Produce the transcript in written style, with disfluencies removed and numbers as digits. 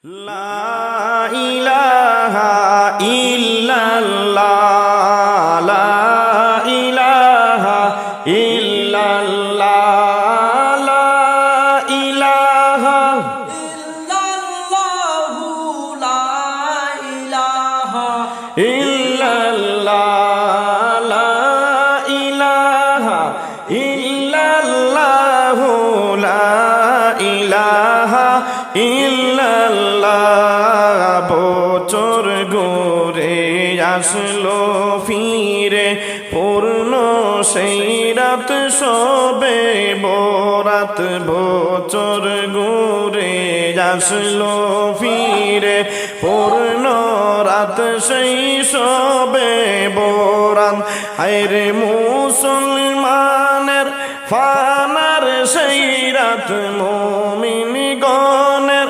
লা ইলাহা ইল্লাল্লাহ লা ইলাহা ইল্লাল্লাহ লা ইলাহা ইল্লাল্লাহু লা ইলাহা ইল্লাল্লাহ লা ইলাহা ইল্লাল্লাহ লা ইলাহা ইল্লাল্লাহ। বছর ঘুরে আসলো ফিরে পূর্ণ সেই রাত সবে বরাত। বছর ঘুরে আসলো ফিরে পূর্ণ রাত সেই সবে বরাত। হায়রে মুসলমানের ফানার সেই রাত মুমিন গণের